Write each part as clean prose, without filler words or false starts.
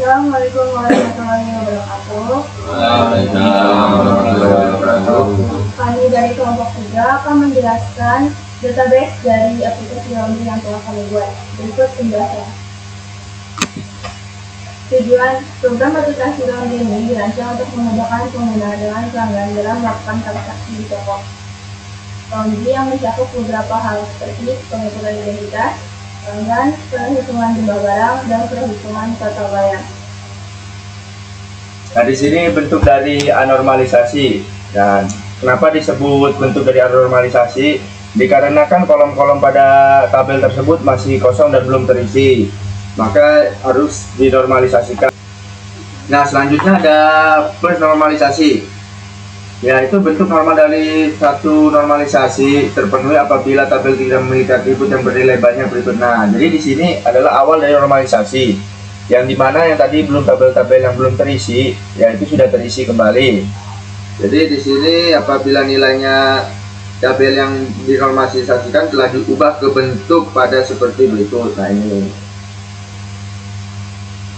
Assalamualaikum warahmatullahi wabarakatuh. Waalaikumsalam warahmatullahi wabarakatuh. Kami dari kelompok 3 akan menjelaskan database dari aplikasi laundry yang telah kami buat. Berikut penjelasan. Tujuan program aplikasi laundry ini dirancang untuk memudahkan pengguna dengan pelanggan dalam melakukan transaksi di toko laundry yang mencakup beberapa hal seperti pengaturan identitas, pelanggan, perhitungan jumlah barang, dan perhitungan total bayar. Nah, di sini bentuk dari anormalisasi. Dan kenapa disebut bentuk dari anormalisasi? Dikarenakan kolom-kolom pada tabel tersebut masih kosong dan belum terisi, maka harus dinormalisasikan. Nah, selanjutnya ada plus normalisasi, yaitu bentuk normal dari satu normalisasi terpenuhi apabila tabel tidak memiliki atribut yang bernilai banyak berikut. Nah, jadi di sini adalah awal dari normalisasi, yang dimana yang tadi belum tabel-tabel yang belum terisi, yaitu sudah terisi kembali. Jadi di sini apabila nilainya tabel yang dinormalisasikan telah diubah ke bentuk pada seperti berikut. Nah, ini.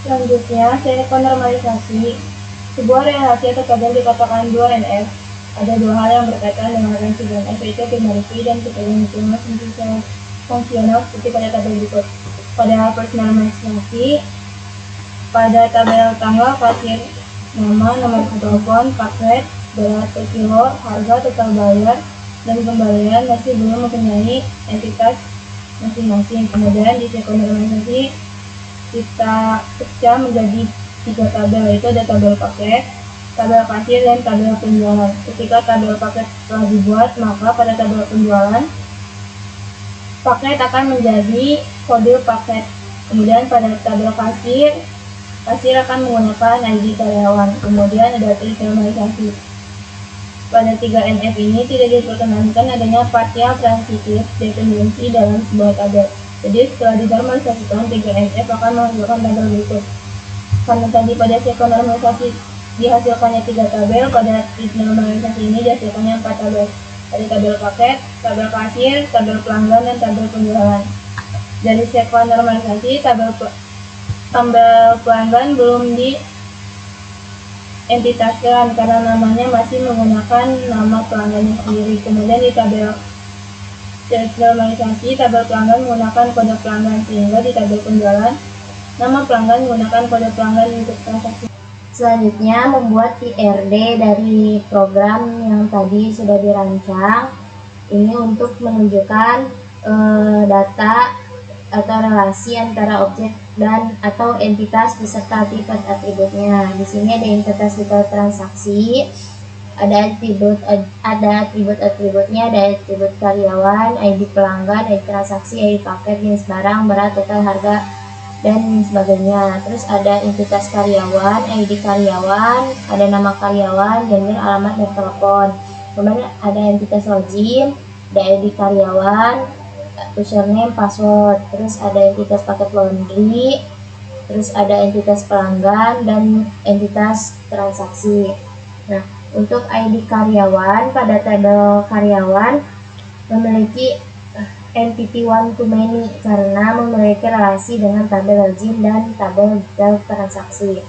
Selanjutnya, normalisasi. Sebuah relasi atau tabel dikatakan 2NF. Ada dua hal yang berkaitan dengan relasi 2NF, yaitu primarity dan hitungan fungsional seperti pada tabel berikut. Pada normalisasi, pada tabel tanggal, kasir, nama, nomor telepon, paket, berat per kilo, harga, total bayar, dan kembalian masih belum mempunyai entitas masing-masing. Kemudian di normalisasi kita pecah menjadi 3 tabel, yaitu ada tabel paket, tabel kasir, dan tabel penjualan. Ketika tabel paket telah dibuat, maka pada tabel penjualan paket akan menjadi kode paket. Kemudian pada tabel kasir akan menggunakan ID karyawan. Kemudian ada normalisasi. Pada 3NF ini tidak diperkenankan adanya partial transitive dependency dalam sebuah tabel. Jadi setelah dinormalisasikan, 3NF akan menghasilkan tabel berikut. Karena tadi pada normalisasi dihasilkannya 3 tabel, pada normalisasi ini dihasilkannya 4 tabel. Ada tabel paket, tabel kasir, tabel pelanggan, dan tabel penjualan. Dari normalisasi, tabel pelanggan belum dientitaskan karena namanya masih menggunakan nama pelanggannya sendiri. Kemudian di tabel normalisasi, tabel pelanggan menggunakan kode pelanggan, sehingga di tabel penjualan nama pelanggan menggunakan kode pelanggan untuk transaksi. Selanjutnya, membuat IRD dari program yang tadi sudah dirancang. Ini untuk menunjukkan data atau relasi antara objek dan atau entitas beserta atribut-atributnya. Di sini ada entitas detail transaksi, ada atribut-atributnya, ada atribut karyawan, ID pelanggan, ID transaksi, ID paket, jenis barang, berat, total, harga, dan sebagainya. Terus ada entitas karyawan, ID karyawan, ada nama karyawan, gender, alamat, dan telepon. Kemudian ada entitas login, ada ID karyawan, username, password. Terus ada entitas paket laundry, terus ada entitas pelanggan, dan entitas transaksi. Nah, untuk ID karyawan, pada tabel karyawan memiliki entity one to many karena memiliki relasi dengan tabel login dan tabel detail transaksi.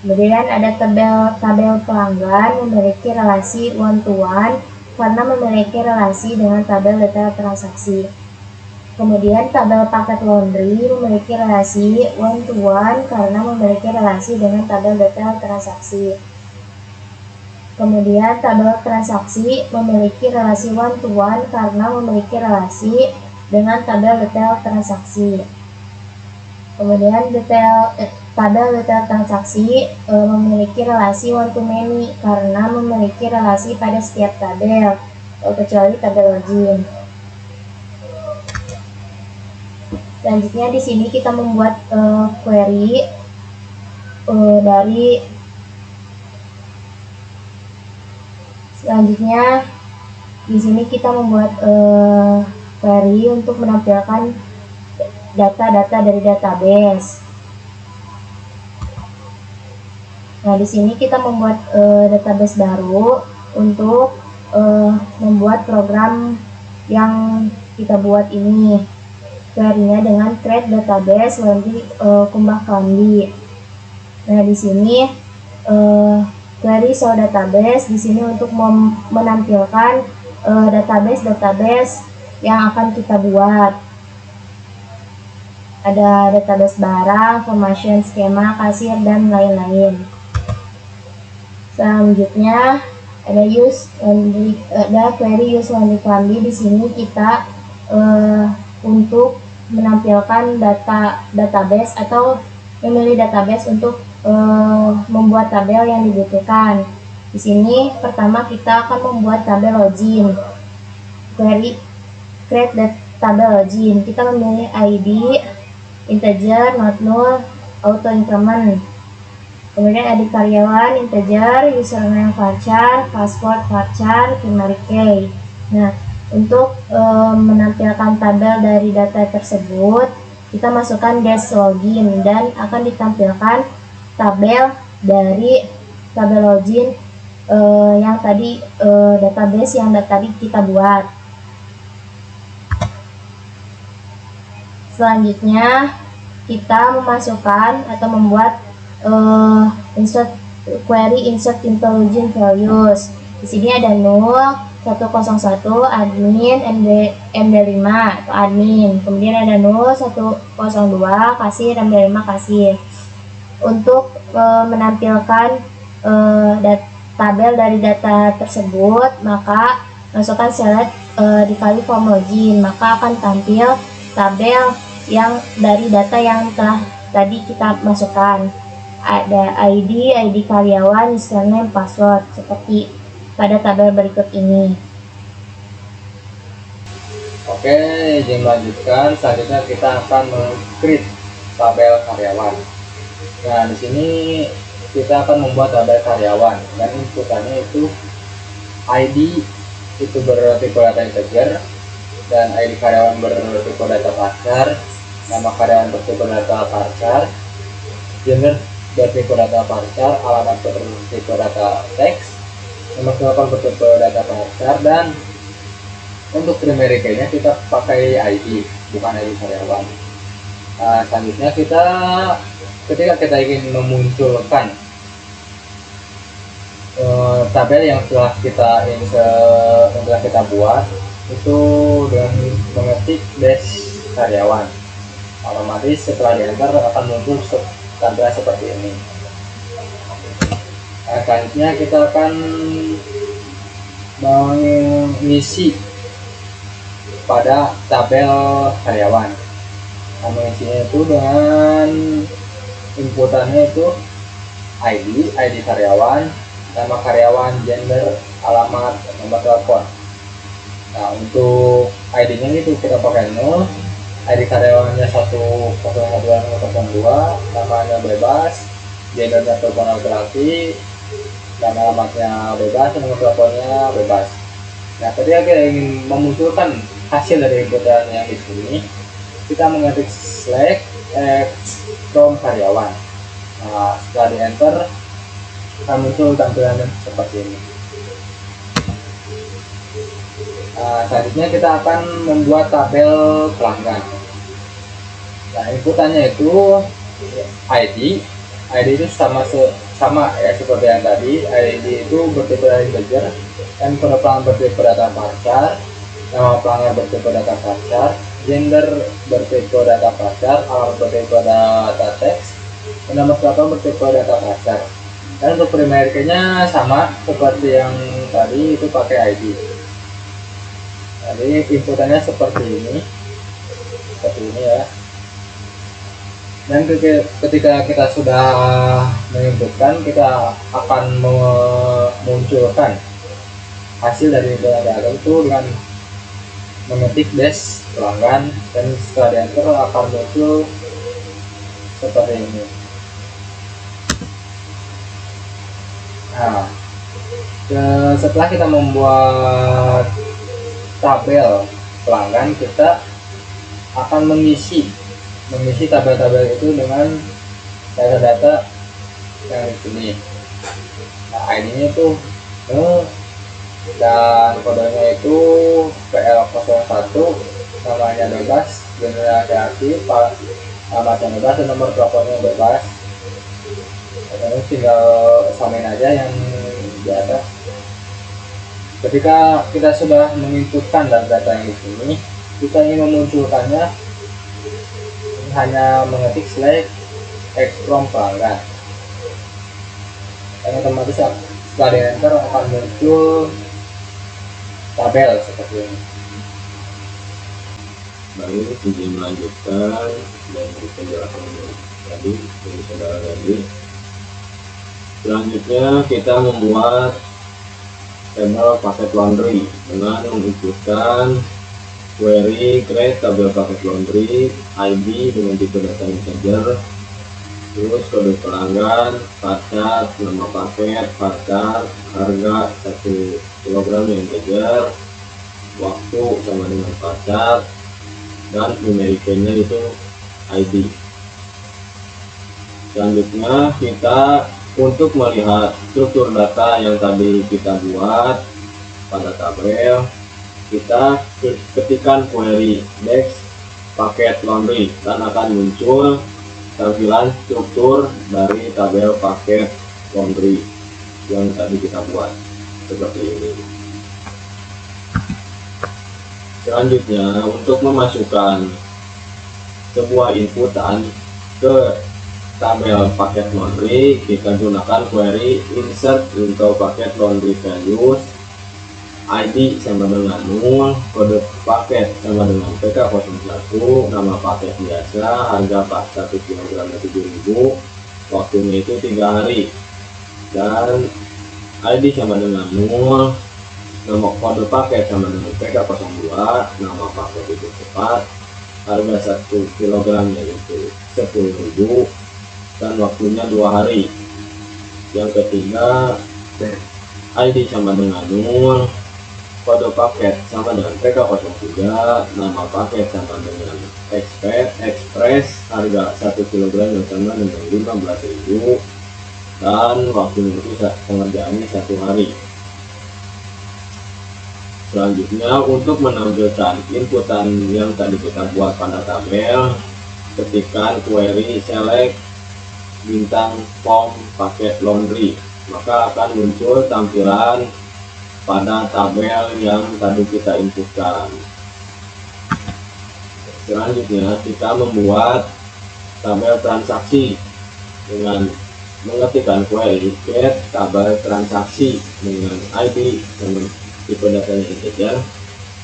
Kemudian ada tabel pelanggan memiliki relasi one to one karena memiliki relasi dengan tabel detail transaksi. Kemudian tabel paket laundry memiliki relasi one to one karena memiliki relasi dengan tabel detail transaksi. Kemudian tabel transaksi memiliki relasi one to one karena memiliki relasi dengan tabel detail transaksi. Kemudian tabel detail transaksi memiliki relasi one to many karena memiliki relasi pada setiap tabel, kecuali tabel login. Selanjutnya di sini kita membuat query dari selanjutnya di sini kita membuat query untuk menampilkan data-data dari database. Nah, di sini kita membuat database baru untuk membuat program yang kita buat ini. Query-nya dengan create database laundry kumbah klambi. Nah, di sini query show database di sini untuk menampilkan database yang akan kita buat. Ada database barang, formation, skema, kasir, dan lain-lain. Selanjutnya ada query use only. Di sini kita untuk menampilkan database atau memilih database untuk membuat tabel yang dibutuhkan. Di sini pertama kita akan membuat tabel login. Query create tabel login. Kita memilih ID integer, not null, auto increment. Kemudian ID karyawan integer, username varchar, password varchar, primary key. Nah, untuk menampilkan tabel dari data tersebut, kita masukkan dash login dan akan ditampilkan tabel dari tabel login yang tadi database yang tadi kita buat. Selanjutnya kita memasukkan atau membuat query insert into login values. Di sini ada null 101 admin MD5 atau admin. Kemudian ada null 102 kasir MD5 kasir. Untuk menampilkan tabel dari data tersebut, maka masukkan select dikali form login, maka akan tampil tabel yang dari data yang telah tadi kita masukkan. Ada ID karyawan, username, password seperti pada tabel berikut ini. Oke, izin melanjutkan. Selanjutnya kita akan meng-create tabel karyawan. Nah, di sini kita akan membuat tabel karyawan dan inputannya itu ID itu bertipe data integer dan ID karyawan bertipe data varchar, nama karyawan bertipe data varchar, gender bertipe data varchar, alamat bertipe data teks, nomor telepon bertipe data varchar, dan untuk primary key-nya kita pakai ID bukan ID karyawan. Nah, selanjutnya ketika kita ingin memunculkan tabel yang telah kita buat itu dengan mengetik dash karyawan, otomatis setelah di enter akan muncul tabel seperti ini. Nah, selanjutnya kita akan mengisi pada tabel karyawan. Nah, mengisinya itu dengan inputannya itu ID karyawan, nama karyawan, gender, alamat, nomor telepon. Nah, untuk ID-nya itu kita pakai 0, ID karyawannya 10102, namanya bebas, gendernya perempuan laki-laki, dan alamatnya bebas, nomor teleponnya bebas. Nah, ketika kita ingin memunculkan hasil dari inputan yang di sini, kita mengetik select from karyawan. Nah, setelah di enter akan muncul tampilan seperti ini. Nah, selanjutnya kita akan membuat tabel pelanggan. Nah, inputannya itu ID itu sama ya seperti yang tadi. ID itu bertipe integer dan pelanggan bertipe data varchar, nama pelanggan bertipe data varchar, gender bertipe data varchar, alamat bertipe data teks, dan nama telepon bertipe data varchar. Dan untuk primary key-nya sama seperti yang tadi, itu pakai ID. Jadi inputannya seperti ini ya. Dan ketika kita sudah menginputkan, kita akan memunculkan hasil dari inputan data itu dengan mengetik dash pelanggan, dan setelah di enter akan muncul seperti ini. Nah, setelah kita membuat tabel pelanggan, kita akan mengisi tabel-tabel itu dengan data-data yang di sini. Nah, ID-nya itu dan kodenya itu PL01, namanya bebas, generasi aktif, alamatnya bebas, dan nomor teleponnya bebas. Kamu tinggal samain aja yang di atas. Ketika kita sudah menginputkan data yang di sini, kita ingin memunculkannya, hanya mengetik select X from pelanggan, dan otomatis setelah di enter akan muncul tabel seperti ini. Baik, izin melanjutkan dan penjelasan tadi dari saudara tadi. Selanjutnya kita membuat tabel paket laundry dengan menginputkan query create tabel paket laundry, ID dengan tipe data integer, terus kode pelanggan, pacar, nama paket, pacar, harga 1 kg integer, waktu sama dengan pacar, dan numeric-nya itu ID. Selanjutnya kita untuk melihat struktur data yang tadi kita buat pada tabel, kita ketikkan query next paket laundry dan akan muncul tampilan struktur dari tabel paket laundry yang tadi kita buat seperti ini. Selanjutnya, untuk memasukkan sebuah inputan ke tabel paket laundry, kita gunakan query insert into paket laundry values, ID sama dengan 0, kode paket sama dengan PK01, nama paket biasa, harga pas 1 kg 7.000, waktunya itu 3 hari, dan ID sama dengan 0, nama kode paket sama dengan PK02, nama paket itu cepat, harga 1 kg yaitu 10.000, dan waktunya 2 hari. Yang ketiga, ID sama dengan 0, kode paket sama dengan PK03, nama paket sama dengan express, harga 1 kg yang sama dengan 15.000, dan waktunya itu pengerjaannya 1 hari. Selanjutnya, untuk menampilkan inputan yang tadi kita buat pada tabel, ketikkan query select bintang form paket laundry, maka akan muncul tampilan pada tabel yang tadi kita inputkan. Selanjutnya, kita membuat tabel transaksi dengan mengetikkan query get tabel transaksi dengan ID dan tipe datanya integer,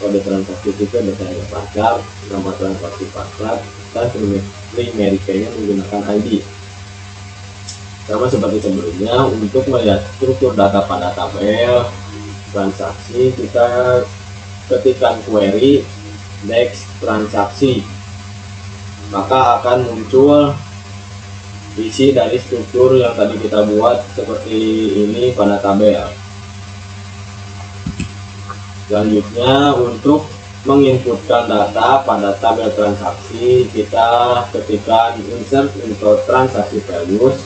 kode transaksi tipe datanya pacar, nama transaksi pacar, dan numeric-nya menggunakan ID. Sama seperti sebelumnya, untuk melihat struktur data pada tabel transaksi, kita ketikkan query next transaksi, maka akan muncul isi dari struktur yang tadi kita buat seperti ini pada tabel. Selanjutnya, untuk menginputkan data pada tabel transaksi, kita ketikkan insert into transaksi values,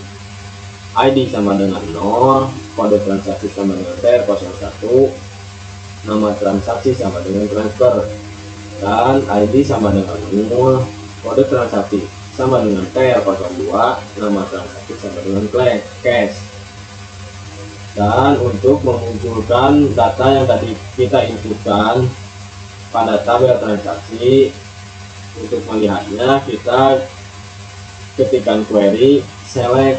ID sama dengan 0, kode transaksi sama dengan TR01, nama transaksi sama dengan transfer, dan ID sama dengan 0, kode transaksi sama dengan TR02, nama transaksi sama dengan cash. Dan untuk memunculkan data yang tadi kita inputkan pada tabel transaksi, untuk melihatnya kita ketikkan query select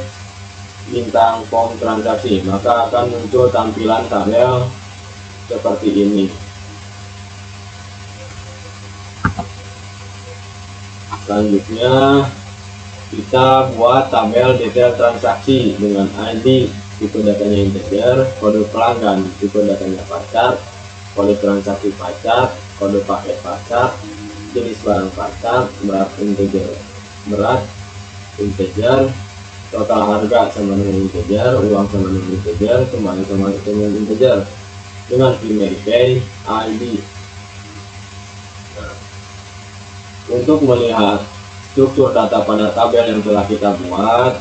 bintang form transaksi, maka akan muncul tampilan tabel seperti ini. Selanjutnya, kita buat tabel detail transaksi dengan ID tipe datanya integer, kode pelanggan tipe datanya pacar, kode transaksi pacar, kode paket pacar, jenis barang pacar, berat integer, total harga sama dengan integer, uang sama dengan integer, kembali sama dengan integer, dengan primary key ID. Nah, untuk melihat struktur data pada tabel yang telah kita buat,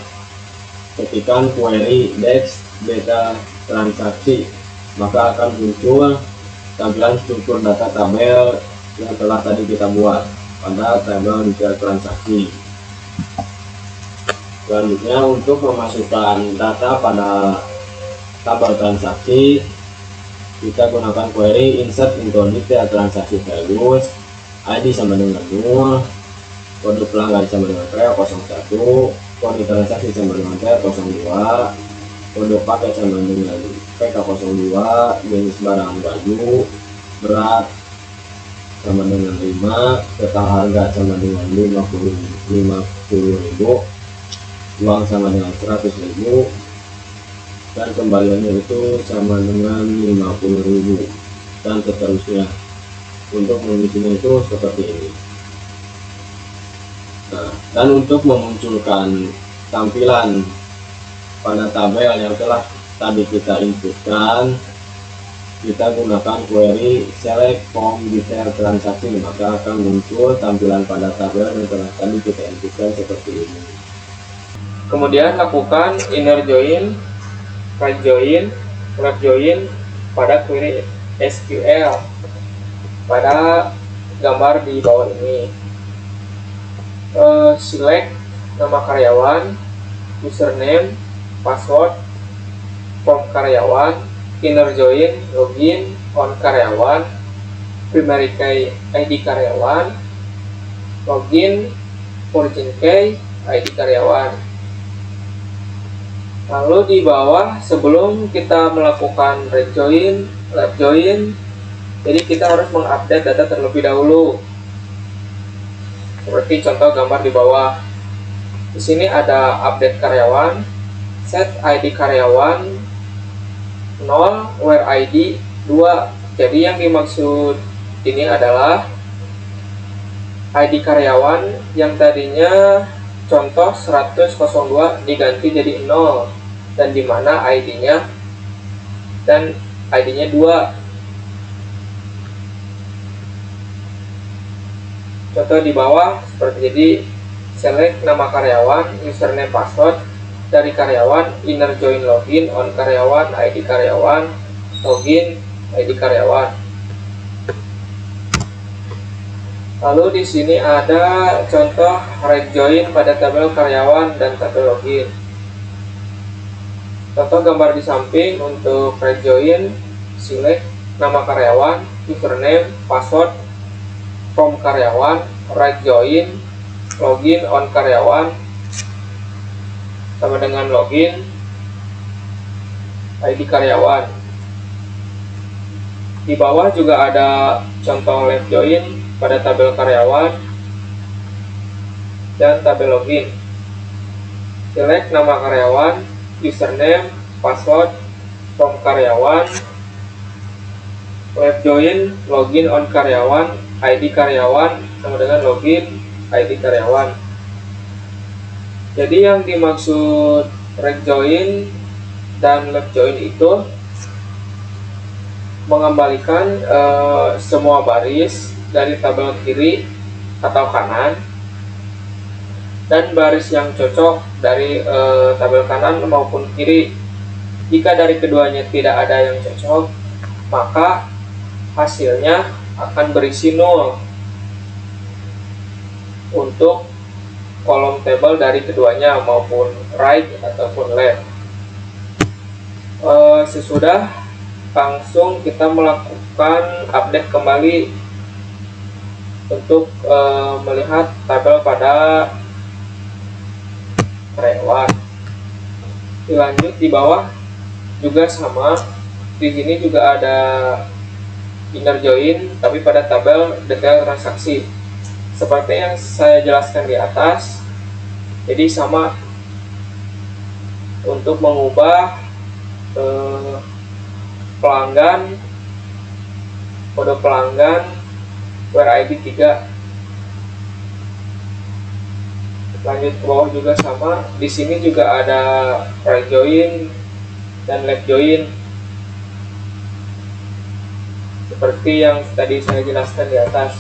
ketikkan query next data transaksi, maka akan muncul tampilan struktur data tabel yang telah tadi kita buat pada tabel detail transaksi. Selanjutnya untuk memasukkan data pada tabel transaksi, kita gunakan query insert into detail transaksi values, ID sama dengan 0, kode pelanggan sama dengan PL01, kode transaksi sama dengan PL02, kode paket sama dengan PK02, jenis barang baju, berat sama dengan 5, total harga sama dengan 50.000, uang sama dengan 100.000, dan kembaliannya itu sama dengan 50.000, dan seterusnya. Untuk mengisinya itu seperti ini. Nah, dan untuk memunculkan tampilan pada tabel yang telah tadi kita inputkan, kita gunakan query select from detail transaksi, maka akan muncul tampilan pada tabel yang telah tadi kita inputkan seperti ini. Kemudian lakukan inner join, right join, left join pada query SQL pada gambar di bawah ini. Select nama karyawan, username, password, form karyawan, inner join, login, on karyawan, primary key, ID karyawan, login, origin key, ID karyawan. Lalu di bawah, sebelum kita melakukan right join, left join, jadi kita harus mengupdate data terlebih dahulu. Seperti contoh gambar di bawah. Di sini ada update karyawan, set ID karyawan 0, where ID 2. Jadi yang dimaksud ini adalah ID karyawan yang tadinya contoh 100.02 diganti jadi 0, dan dimana ID-nya dan ID-nya 2. Contoh di bawah seperti jadi select nama karyawan, username, password dari karyawan, inner join, login, on karyawan, ID karyawan, login, ID karyawan. Lalu di sini ada contoh right join pada tabel karyawan dan tabel login. Contoh gambar di samping untuk right join, select nama karyawan, username, password, from karyawan, right join, login, on karyawan sama dengan login, ID karyawan. Di bawah juga ada contoh left join pada tabel karyawan dan tabel login. Select nama karyawan, username, password, from karyawan, left join, login, on karyawan, ID karyawan sama dengan login, ID karyawan. Jadi yang dimaksud right join dan left join itu mengembalikan semua baris dari tabel kiri atau kanan, dan baris yang cocok dari tabel kanan maupun kiri. Jika dari keduanya tidak ada yang cocok, maka hasilnya akan berisi 0 untuk kolom tabel dari keduanya, maupun right ataupun left. Sesudah, langsung kita melakukan update kembali untuk melihat tabel pada karyawan. Dilanjut di bawah juga sama. Di sini juga ada inner join tapi pada tabel detail transaksi seperti yang saya jelaskan di atas. Jadi sama untuk mengubah pelanggan, kode pelanggan, where ID 3. Lanjut ke bawah juga sama. Di sini juga ada right join dan left join seperti yang tadi saya jelaskan di atas.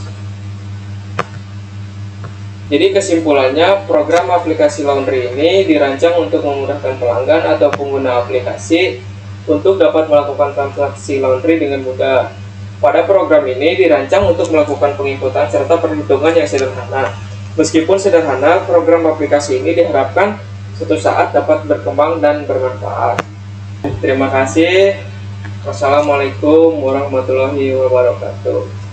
Jadi kesimpulannya, program aplikasi laundry ini dirancang untuk memudahkan pelanggan atau pengguna aplikasi untuk dapat melakukan transaksi laundry dengan mudah. Pada program ini dirancang untuk melakukan penginputan serta perhitungan yang sederhana. Meskipun sederhana, program aplikasi ini diharapkan suatu saat dapat berkembang dan bermanfaat. Terima kasih. Wassalamualaikum warahmatullahi wabarakatuh.